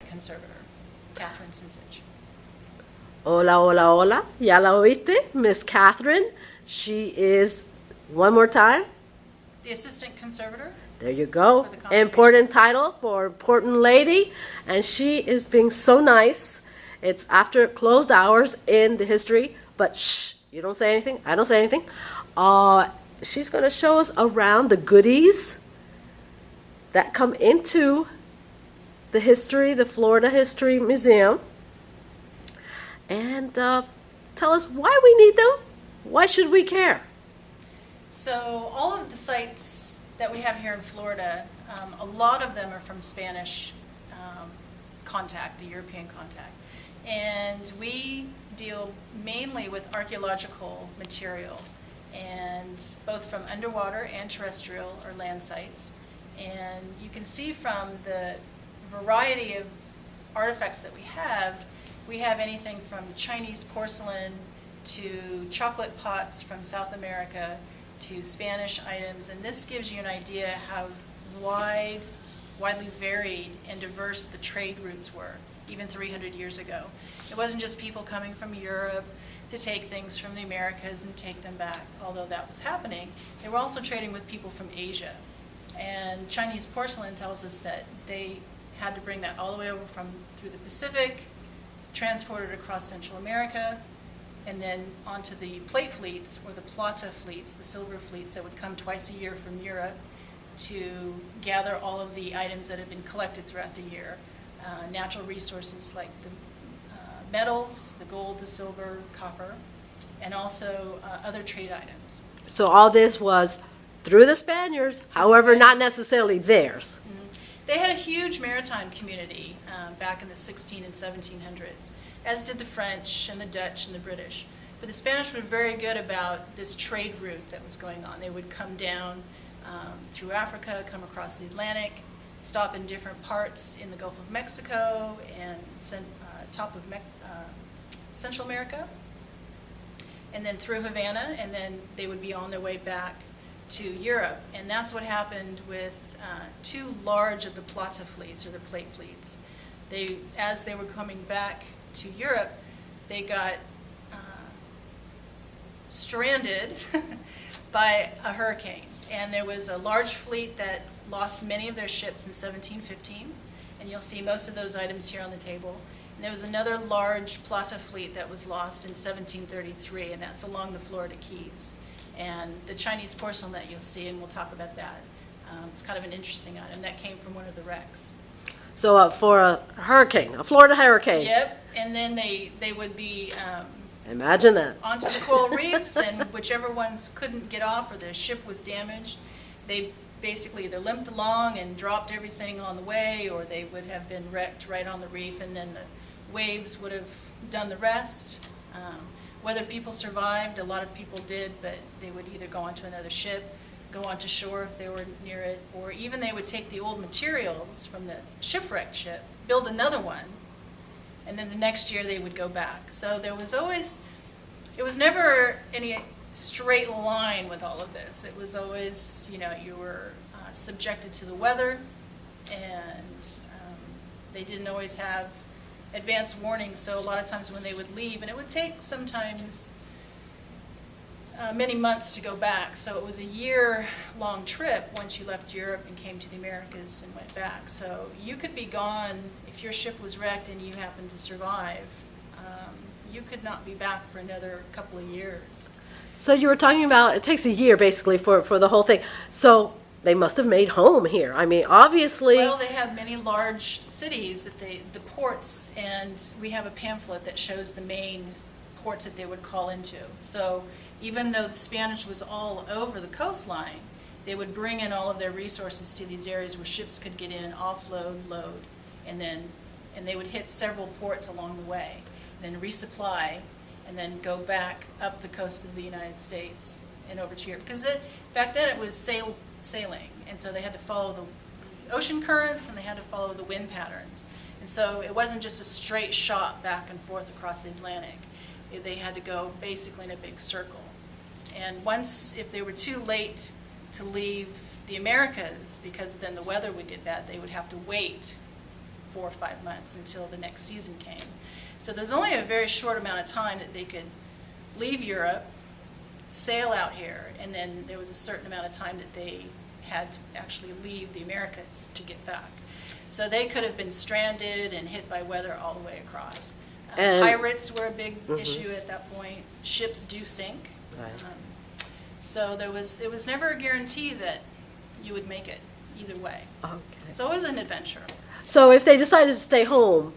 conservator, Catherine Sinsich. Hola, hola, hola. Ya la oíste, Miss Catherine. She is, one more time. The assistant conservator. There you go. For the conservation. Important title for important lady. And she is being so nice. It's after closed hours in the history, but shh, you don't say anything. I don't say anything. She's going to show us around the goodies that come into the history, the Florida History Museum. And tell us why we need them. Why should we care? So all of the sites that we have here in Florida, a lot of them are from Spanish contact, the European contact. And we deal mainly with archaeological material, and both from underwater and terrestrial or land sites. And you can see from the variety of artifacts that we have anything from Chinese porcelain to chocolate pots from South America to Spanish items, and this gives you an idea how widely varied and diverse the trade routes were, even 300 years ago. It wasn't just people coming from Europe to take things from the Americas and take them back, although that was happening. They were also trading with people from Asia. And Chinese porcelain tells us that they had to bring that all the way over through the Pacific, transport it across Central America, and then onto the plate fleets, or the plata fleets, the silver fleets that would come twice a year from Europe to gather all of the items that had been collected throughout the year. Natural resources like the metals, the gold, the silver, copper, and also other trade items. So all this was through the Spaniards, however, not necessarily theirs. They had a huge maritime community back in the 16 and 1700s, as did the French and the Dutch and the British. But the Spanish were very good about this trade route that was going on. They would come down through Africa, come across the Atlantic, stop in different parts in the Gulf of Mexico and top of Central America, and then through Havana, and then they would be on their way back to Europe. And that's what happened with two large of the plata fleets, or the plate fleets. As they were coming back to Europe, they got stranded by a hurricane. And there was a large fleet that lost many of their ships in 1715, and you'll see most of those items here on the table. And there was another large plata fleet that was lost in 1733, and that's along the Florida Keys. And the Chinese porcelain that you'll see, and we'll talk about that, it's kind of an interesting item, that came from one of the wrecks. So for a hurricane, a Florida hurricane. Yep, and then they would be imagine that. onto the coral reefs, and whichever ones couldn't get off or their ship was damaged, they basically either limped along and dropped everything on the way, or they would have been wrecked right on the reef, and then the waves would have done the rest. Whether people survived, a lot of people did, but they would either go onto another ship, go onto shore if they were near it, or even they would take the old materials from the shipwrecked ship, build another one, and then the next year they would go back. So there was always, it was never any straight line with all of this. It was always, you were subjected to the weather, and they didn't always have advance warning, so a lot of times when they would leave, and it would take sometimes many months to go back, so it was a year-long trip once you left Europe and came to the Americas and went back. So you could be gone, if your ship was wrecked and you happened to survive, you could not be back for another couple of years. So you were talking about it takes a year basically for the whole thing. So they must have made home here. I mean, obviously. Well, they had many large cities that the ports, and we have a pamphlet that shows the main ports that they would call into. So even though the Spanish was all over the coastline, they would bring in all of their resources to these areas where ships could get in, offload, load, and they would hit several ports along the way, then resupply, and then go back up the coast of the United States and over to Europe. Because back then it was sailing, and so they had to follow the ocean currents, and they had to follow the wind patterns. And so it wasn't just a straight shot back and forth across the Atlantic. They had to go basically in a big circle. And once, if they were too late to leave the Americas, because then the weather would get bad, they would have to wait 4 or 5 months until the next season came. So there's only a very short amount of time that they could leave Europe, sail out here, and then there was a certain amount of time that they had to actually leave the Americas to get back. So they could have been stranded and hit by weather all the way across. Pirates were a big issue at that point. Ships do sink. Right. So it was never a guarantee that you would make it either way. Okay. It's always an adventure. So if they decided to stay home,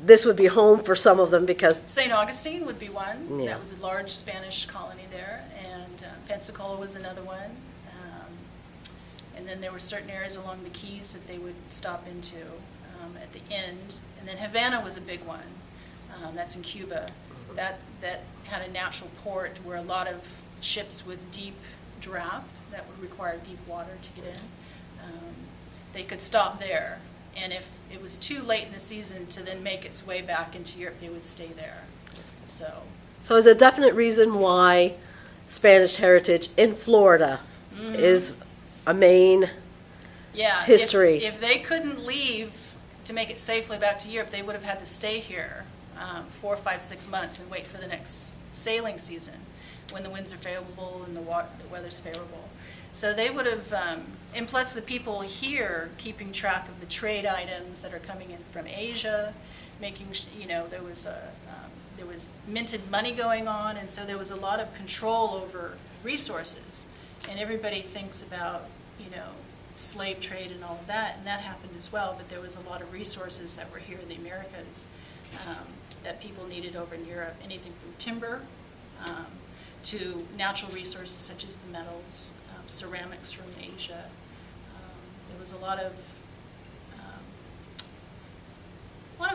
this would be home for some of them because, St. Augustine would be one. Yeah. That was a large Spanish colony there. And Pensacola was another one. And then there were certain areas along the Keys that they would stop into at the end. And then Havana was a big one. That's in Cuba. That had a natural port where a lot of ships with deep draft that would require deep water to get in, they could stop there. And if it was too late in the season to then make its way back into Europe, they would stay there. So is a definite reason why Spanish heritage in Florida is a main yeah, history. If they couldn't leave to make it safely back to Europe, they would have had to stay here 4, 5, 6 months and wait for the next sailing season when the winds are favorable and the weather's favorable. So they would have, and plus the people here keeping track of the trade items that are coming in from Asia, making, there was minted money going on, and so there was a lot of control over resources. And everybody thinks about, slave trade and all of that, and that happened as well, but there was a lot of resources that were here in the Americas that people needed over in Europe, anything from timber to natural resources such as the metals, ceramics from Asia. There was a lot of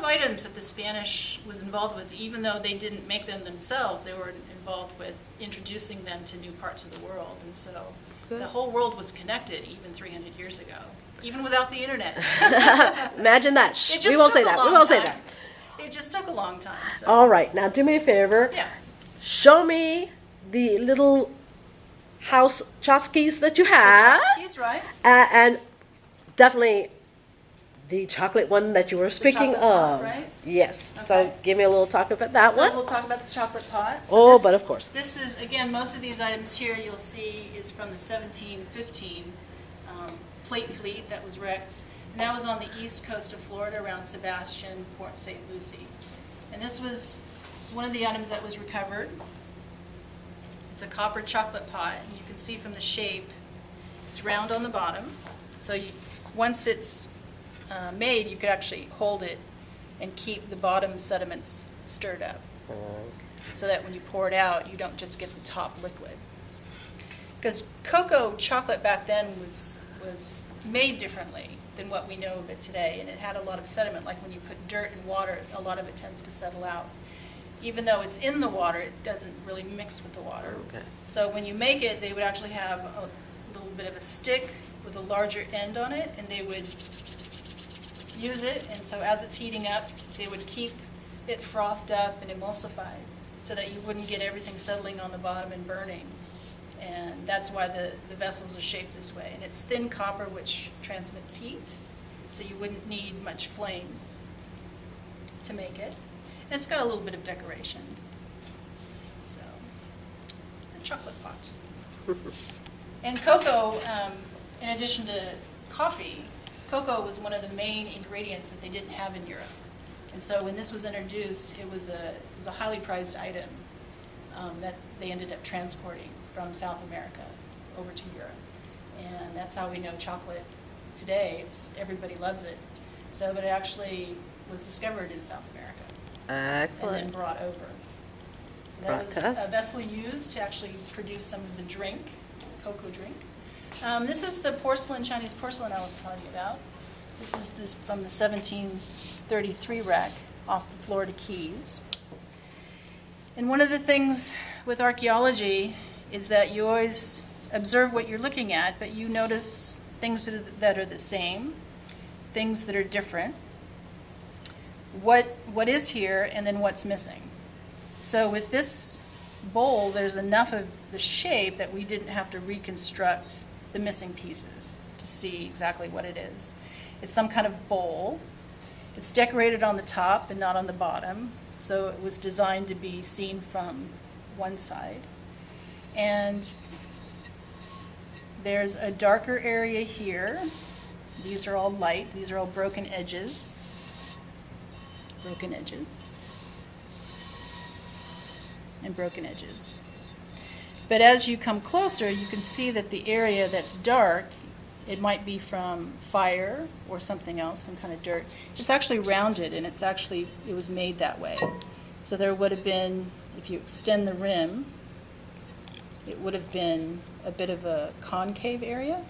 items that the Spanish was involved with, even though they didn't make them themselves. They were involved with introducing them to new parts of the world, and so the whole world was connected even 300 years ago, even without the internet. Imagine that. It just We won't say took a that. We long won't say time. that. It just took a long time. So. All right, now do me a favor. Yeah. Show me the little house chotskis that you have. He's right. And definitely the chocolate one that you were speaking chocolate of. pot, right? Yes. So Okay. give me a little talk about that So one. we'll talk about the chocolate pot. Oh, but of course. This is, again, most of these items here you'll see is from the 1715 plate fleet that was wrecked. And that was on the east coast of Florida around Sebastian, Port St. Lucie. And this was one of the items that was recovered. It's a copper chocolate pot, and you can see from the shape, it's round on the bottom. So once it's made, you could actually hold it and keep the bottom sediments stirred up, so that when you pour it out, you don't just get the top liquid. Because cocoa chocolate back then was made differently than what we know of it today, and it had a lot of sediment. Like when you put dirt in water, a lot of it tends to settle out. Even though it's in the water, it doesn't really mix with the water. Okay. So when you make it, they would actually have a little bit of a stick with a larger end on it, and they would use it, and so as it's heating up, they would keep it frothed up and emulsified so that you wouldn't get everything settling on the bottom and burning. And that's why the vessels are shaped this way. And it's thin copper, which transmits heat, so you wouldn't need much flame to make it. And it's got a little bit of decoration. So, a chocolate pot. And cocoa, in addition to coffee, cocoa was one of the main ingredients that they didn't have in Europe. And so when this was introduced, it was a highly prized item that they ended up transporting from South America over to Europe. And that's how we know chocolate today. Everybody loves it. So, but it actually was discovered in South America. Excellent. And then brought over. That was a vessel used to actually produce some of the drink, cocoa drink. This is the Chinese porcelain I was telling you about. This is from the 1733 wreck off the Florida Keys. And one of the things with archaeology is that you always observe what you're looking at, but you notice things that are the same, things that are different, what is here, and then what's missing. So with this bowl, there's enough of the shape that we didn't have to reconstruct the missing pieces to see exactly what it is. It's some kind of bowl, It's decorated on the top and not on the bottom, so it was designed to be seen from one side. And there's a darker area here. These are all light. These are all broken edges. Broken edges. And broken edges. But as you come closer, you can see that the area that's dark, it might be from fire or something else, some kind of dirt. It's actually rounded, and it was made that way. So there would have been, if you extend the rim, it would have been a bit of a concave area.